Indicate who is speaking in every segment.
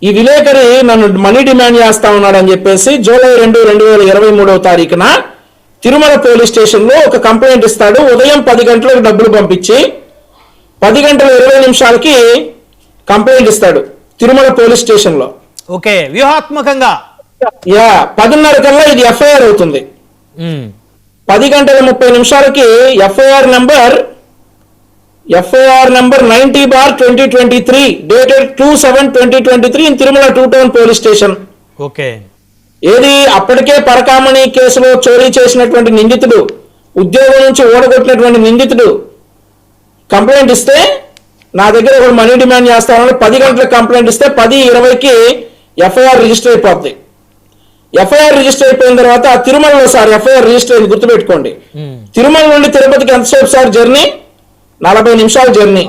Speaker 1: ఈ విలేకరి నన్ను మనీ డిమాండ్ చేస్తా ఉన్నాడు అని చెప్పేసి జూలై 2, 2023 తిరుమల పోలీస్ స్టేషన్ లో ఒక కంప్లైంట్ ఇస్తాడు. ఉదయం 10 గంటలకు డబ్బులు పంపించి 10:20 కంప్లైంట్ ఇస్తాడు తిరుమల పోలీస్ స్టేషన్ లో.
Speaker 2: ఓకే, వ్యూహాత్మకంగా
Speaker 1: 10:30 కల్లా ఇది ఎఫ్ఐఆర్ అవుతుంది. 10:30 FIR number 90/2023 dated 2/7/2023 in Tirumala 2 town police station.
Speaker 2: Okay,
Speaker 1: ఏది అప్పటికే పరకామణి కేసులో చోరీ చేసినటువంటి నిందితుడు, ఉద్యోగం నుంచి ఓడగొట్టినటువంటి నిందితుడు కంప్లైంట్ ఇస్తే నా దగ్గర ఒక మనీ డిమాండ్ చేస్తామని 10 గంటలకు కంప్లైంట్ ఇస్తే 10:20 ఎఫ్ఐఆర్ రిజిస్టర్ అయిపోద్ది. ఎఫ్ఐఆర్ రిజిస్టర్ అయిపోయిన తర్వాత తిరుమలలో సార్ ఎఫ్ఐఆర్ రిజిస్టర్ అయింది, గుర్తుపెట్టుకోండి. తిరుమల నుండి తిరుపతికి ఎంతసేపు సార్ జర్నీ? 40 నిమిషాల జర్నీ.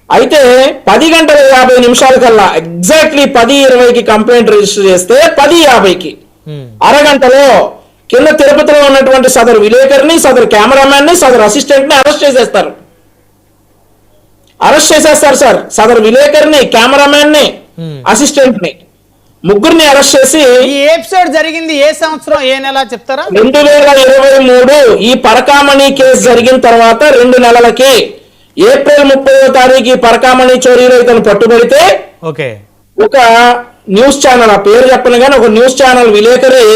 Speaker 1: అయితే 10:50 కల్లా ఎగ్జాక్ట్లీ 10:20 కంప్లైంట్ రిజిస్టర్ చేస్తే 10:50 అరగంటలో కింద తిరుపతిలో ఉన్నటువంటి సదరు విలేకరిని, సదరు కెమెరామ్యాన్ ని, సదరు అసిస్టెంట్ ని అరెస్ట్ చేసేస్తారు సార్. సదరు విలేకరిని, కెమెరామ్యాన్ ని, అసిస్టెంట్ ని, ముగ్గురిని అరెస్ట్ చేసి.
Speaker 2: ఈ ఎపిసోడ్ జరిగింది ఏ సంవత్సరం, ఏ నెల చెప్తారా?
Speaker 1: 2023 ఈ పరకామణి కేసు జరిగిన తర్వాత 2 నెలలకి ఏప్రిల్ 30 పరకామణి చోరీలో ఇతను పట్టుబడితే ఒక న్యూస్ ఛానల్, ఆ పేరు చెప్పను కానీ ఒక న్యూస్ ఛానల్ విలేకరి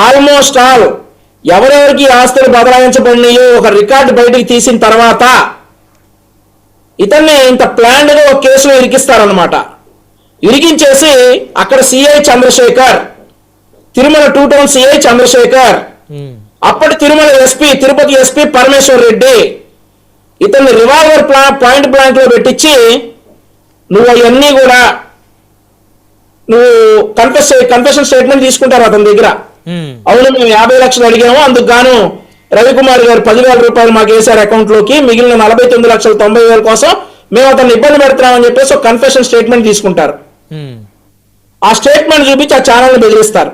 Speaker 1: ఆల్మోస్ట్ ఆల్ ఎవరెవరికి ఆస్తులు బదలాయించబడినాయో ఒక రికార్డు బయటికి తీసిన తర్వాత ఇతన్ని ఇంత ప్లాన్డ్ గా ఒక కేసులో ఇరికిస్తారనమాట. ఇరికించేసి అక్కడ CI Chandrasekhar, Tirumala 2 town CI Chandrasekhar, అప్పటి తిరుమల ఎస్పీ, తిరుపతి ఎస్పీ పరమేశ్వర్ రెడ్డి ఇతన్ని రివాల్వర్ పాయింట్ బ్లాంక్ లో పెట్టించి నువ్వు అవన్నీ కూడా నువ్వు కన్ఫెషన్ స్టేట్మెంట్ తీసుకుంటారు అతని దగ్గర. అవును, మేము 50 లక్షలు అడిగాము, అందుకు గాను రవికుమార్ గారు 10,000 రూపాయలు మాకు వేశారు అకౌంట్ లోకి, మిగిలిన 49,90,000 కోసం మేము అతన్ని ఇబ్బంది పెడుతున్నామని చెప్పేసి ఒక కన్ఫెషన్ స్టేట్మెంట్ తీసుకుంటారు. ఆ స్టేట్మెంట్ చూపించి ఆ ఛానల్ బెదిరిస్తారు.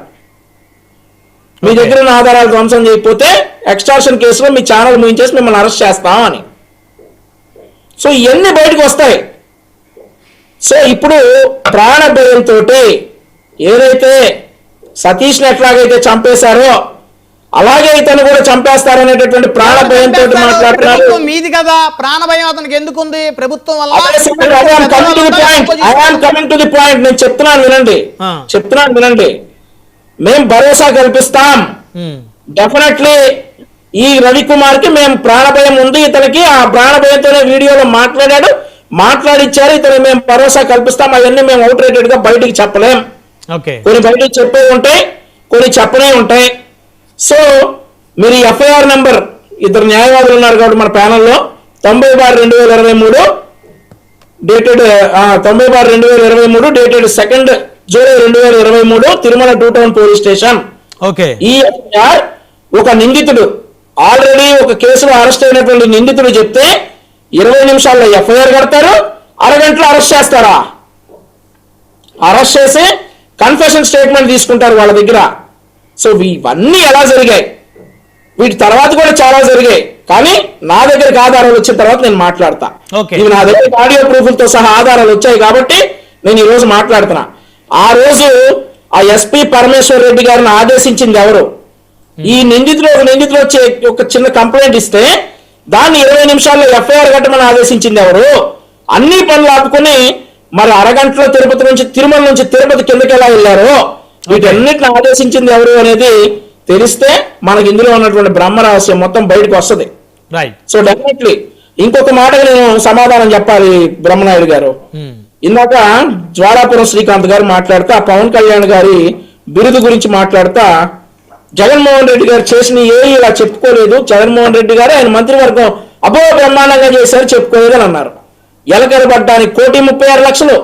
Speaker 1: మీ దగ్గర ఉన్న ఆధారాలు ధ్వంసం చేయకపోతే ఎక్స్టార్షన్ కేసులో మీ ఛానల్ ముగించేసి మిమ్మల్ని అరెస్ట్ చేస్తాం అని. సో ఇవన్నీ బయటకు వస్తాయి. సో ఇప్పుడు ప్రాణ భయంతో ఏదైతే సతీష్ని ఎట్లాగైతే చంపేశారో అలాగే ఇతను కూడా చంపేస్తారనేటటువంటి ప్రాణ భయంతో మాట్లాడుతున్నారు.
Speaker 2: మీది కదా ప్రాణ భయం అతనికి ఎందుకుంది? ప్రభుత్వం వల్ల.
Speaker 1: నేను చెప్తున్నాను వినండి. మేము భరోసా కల్పిస్తాం. డెఫినెట్లీ ఈ రవికుమార్ కి మేము ప్రాణ భయం ఉంది ఇతనికి, ఆ ప్రాణ భయంతోనే వీడియోలో మాట్లాడిచ్చారు ఇతను, మేము భరోసా కల్పిస్తాం. అవన్నీ మేము అవుట్ రేటెడ్ గా బయటికి చెప్పలేం. కొన్ని బయటికి చెప్పే ఉంటాయి, కొన్ని చెప్పనే ఉంటాయి. సో మీరు ఎఫ్ఐఆర్ నెంబర్, ఇద్దరు న్యాయవాదులు ఉన్నారు కాబట్టి మన ప్యానల్లో 90/2023 dated 90/2023 dated 2 July 2023 Tirumala 2 town police station. ఈ ఎఫ్ఐఆర్ ఒక నిందితుడు ఆల్రెడీ ఒక కేసులో అరెస్ట్ అయినటువంటి నిందితుడు చెప్తే 20 నిమిషాల్లో ఎఫ్ఐఆర్ కడతారు, అరగంటలో అరెస్ట్ చేస్తారా? అరెస్ట్ చేసి కన్ఫెషన్ స్టేట్మెంట్ తీసుకుంటారు వాళ్ళ దగ్గర. సో ఇవన్నీ ఎలా జరిగాయి, వీటి తర్వాత కూడా చాలా జరిగాయి. కానీ నా దగ్గరకు ఆధారాలు వచ్చిన తర్వాత నేను మాట్లాడతా. ఇవి నా దగ్గర ఆడియో ప్రూఫ్లతో సహా ఆధారాలు వచ్చాయి కాబట్టి నేను ఈ రోజు మాట్లాడుతున్నా. ఆ రోజు ఆ ఎస్పీ పరమేశ్వర్ రెడ్డి గారిని ఆదేశించింది ఎవరు? ఈ నిందితుడు వచ్చి ఒక చిన్న కంప్లైంట్ ఇస్తే దాన్ని 20 నిమిషాల్లో ఎఫ్ఐఆర్ కట్టమని ఆదేశించింది ఎవరు? అన్ని పనులు ఆపుకుని మరి అరగంటలో తిరుమల నుంచి తిరుపతి కిందకి ఎలా వెళ్ళారో వీటన్నిటిని ఆదేశించింది ఎవరు అనేది తెలిస్తే మనకి ఇందులో ఉన్నటువంటి బ్రహ్మ రహస్యం మొత్తం బయటకు వస్తుంది. సో డెఫినెట్లీ ఇంకొక మాటకు నేను సమాధానం చెప్పాలి బ్రహ్మనాయుడు గారు. ఇందాక జ్వాలాపురం శ్రీకాంత్ గారు మాట్లాడుతా పవన్ కళ్యాణ్ గారి బిరుదు గురించి మాట్లాడుతా జగన్మోహన్ రెడ్డి గారు చేసిన ఇలా చెప్పుకోలేదు, జగన్మోహన్ రెడ్డి గారు ఆయన మంత్రివర్గం బ్రహ్మాండంగా చేశారు చెప్పుకోలేదు అని అన్నారు. ఎలకలు పడ్డానికి 1,36,00,000,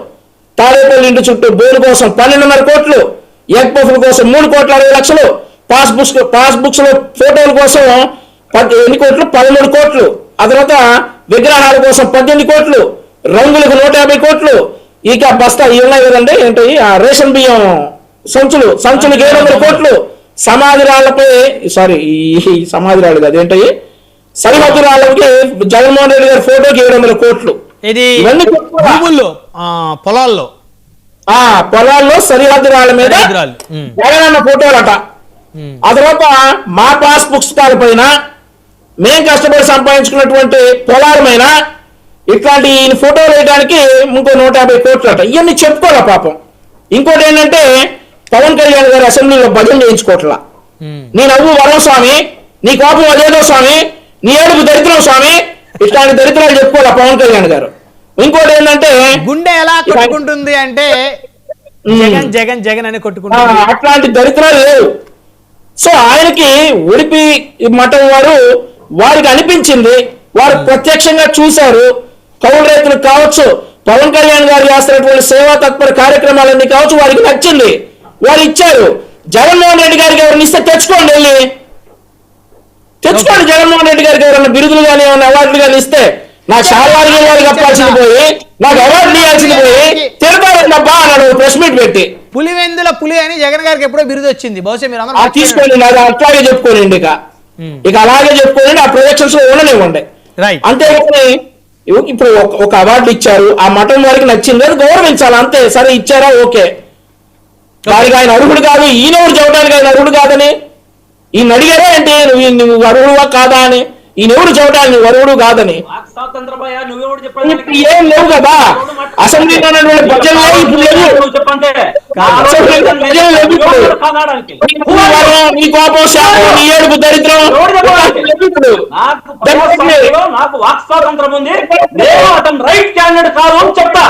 Speaker 1: తాడేపల్లి ఇంటి చుట్టూ బోర్డు కోసం 12.5 కోట్లు, ఎగ్ పఫ్ల కోసం 3,60,00,000, పాస్బుక్స్ లో ఫోటోల కోసం ఎన్ని కోట్లు? 13 కోట్లు. ఆ తర్వాత విగ్రహాల కోసం 18 కోట్లు, రంగులకు 150 కోట్లు, ఇక బస్తా ఇవి ఉన్నాయి కదండి ఏంటి ఆ రేషన్ బియ్యం సంచులకు 700 కోట్లు, సమాధి రాళ్లపై సమాధి రాళ్ళు కాదు ఏంటయ్యి సరిహద్దు రాళ్ళకి జగన్మోహన్ రెడ్డి గారి ఫోటోకి 700 కోట్లు.
Speaker 2: ఇది పొలాల్లో
Speaker 1: ఆ పొలాల్లో సరిహద్దు రాళ్ళ మీద
Speaker 2: సరిహద్దురాళ్ళు.
Speaker 1: జగనన్న ఫోటోలట. ఆ తర్వాత మా పాస్ పుస్తకాల పైన మేం కష్టపడి సంపాదించుకున్నటువంటి పొలాలమైన ఇట్లాంటి ఈయన ఫోటోలు వేయడానికి ఇంకో 150 కోట్లట. ఇవన్నీ చెప్పుకోవాలా పాపం. ఇంకోటి ఏంటంటే పవన్ కళ్యాణ్ గారు అసెంబ్లీలో భజన చేయించుకోవట్లా. నీ నవ్వు వరం స్వామి, నీ కోపం అదేదో స్వామి, నీ ఏడుపు దరిద్రం స్వామి, ఇట్లాంటి దరిద్రాలు చెప్పుకోవాలా పవన్ కళ్యాణ్ గారు. ఇంకోటి ఏంటంటే
Speaker 2: గుండె ఎలా కొట్టుకుంటుంది అంటే జగన్ జగన్ జగన్ అని కొట్టుకుంటుంది.
Speaker 1: అట్లాంటి దరిద్రాలు లేవు. సో ఆయనకి ఉడిపి మఠం వారికి అనిపించింది, వారు ప్రత్యక్షంగా చూశారు. కౌలు రైతులు కావచ్చు, పవన్ కళ్యాణ్ గారు చేస్తున్నటువంటి సేవా తత్పర కార్యక్రమాలన్నీ కావచ్చు, వారికి నచ్చింది, వారు ఇచ్చారు. జగన్మోహన్ రెడ్డి గారికి ఎవరిని ఇస్తే తెచ్చుకోండి, వెళ్ళి తెచ్చుకోండి. జగన్మోహన్ రెడ్డి గారికి ఎవరైనా బిరుదులు కానీ ఏమైనా అవార్డులు కానీ ఇస్తే నాకు షాల్వారి గారికి కప్పాల్సింది పోయి, నాకు అవార్డు ఇవ్వాల్సింది పోయి తిరగాలండి అబ్బా అన్నాడు ప్రెస్ మీట్ పెట్టి.
Speaker 2: పులివెందుల పులి అని జగన్ గారికి ఎప్పుడో బిరుదు వచ్చింది. బహుశా మీరు అందరూ
Speaker 1: తీసుకోండి, అది అట్లాగే చెప్పుకోనండి. ఇక అలాగే చెప్పుకోనండి, ఆ ప్రొజెక్షన్స్ లో ఉండనివ్వండి.
Speaker 2: రైట్.
Speaker 1: అంతేగాని ఇప్పుడు ఒక అవార్డు ఇచ్చారు, ఆ మఠం వారికి నచ్చింది, అది గౌరవించాలి అంతే. సరే ఇచ్చారా, ఓకే. వారికి ఆయన అర్హుడు కాదు, ఈయనెవరు చెప్పడానికి ఆయన అర్హుడు కాదని ఈయన అడిగారా అంటే నువ్వు అర్హుడువా కాదా అని, ఈయనెవరు చెప్పడానికి నువ్వు అర్హుడు కాదని. ఏం లేవు కదా అసెంబ్లీలో బడ్జెట్ ఇప్పుడు నీ కోపం శాపం నీ ఏడుపు దరిద్రం ఇప్పుడు
Speaker 3: నాకు వాక్ స్వాతంత్రం ఉంది, అతను రైట్ క్యాండిడేట్ కాదు అని చెప్తా.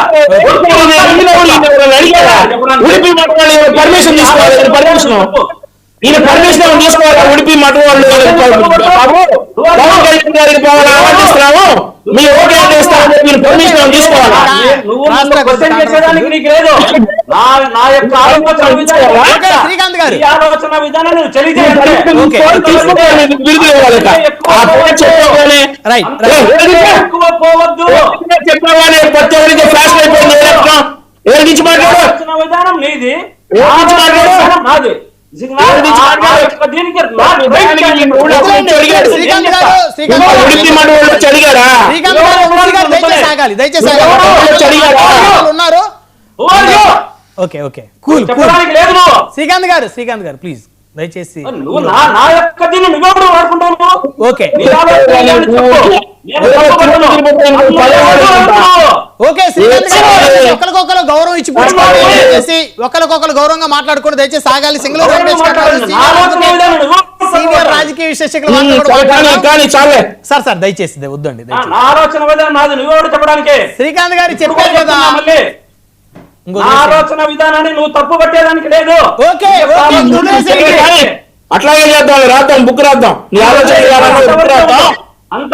Speaker 1: ఉడిపి మఠం పర్మిషన్ తీసుకోవాలి, పర్మిషన్ ఈయన పర్మిషన్ తీసుకోవాలి. ఉడిపి మఠం వాళ్ళు పవన్ కళ్యాణ్ గారికి పోవాలి ఆలోచిస్తున్నాము, మీ ఓకే చేస్తారని చెప్పి పర్మిషన్ తీసుకోవాలా?
Speaker 3: చేసేదానికి నీకు లేదు. నా యొక్క
Speaker 2: శ్రీకాంత్ గారు
Speaker 3: ఆలోచన విధానం నువ్వు తెలియజేయాలి.
Speaker 1: బిరుదు ఇవ్వాలి.
Speaker 3: ఎక్కువ పోవద్దు.
Speaker 1: చెప్పేవాళ్ళు ప్రతి ఒక్కరికి ఫ్లాష్ అయిపోయింది. ఏడికి మాట్లాడు,
Speaker 3: ఆలోచన విధానం నీది, నాది.
Speaker 2: ఉన్నారు. ఓకే ఓకే కూల్ శ్రీకాంత్ గారు ప్లీజ్ దయచేసి
Speaker 3: నువ్వు నా యొక్క దీన్ని నువ్వెప్పుడు వాడుకుంటావు.
Speaker 2: ఓకే ఓకే శ్రీకాంత్ గారు ఒకరికొకరు గౌరవం ఇచ్చి దయచేసి ఒకరికొకరు గౌరవంగా మాట్లాడుకోండి. దయచేసి సాగాలి. సింగళూరు సీనియర్ రాజకీయ విశ్లేషకులు సార్ దయచేసి వద్దండి.
Speaker 3: ఆలోచన విధానం నాది, నువ్వెవడు చెప్పడానికి?
Speaker 2: శ్రీకాంత్ గారు చెప్పారు కదా,
Speaker 3: ఆలోచన విధానాన్ని నువ్వు తప్పు పట్టేదానికి లేదు.
Speaker 2: ఓకే
Speaker 1: అట్లాగే చేద్దాం, రాద్దాం, బుక్ రాద్దాం. నీ ఆలోచన
Speaker 3: అంత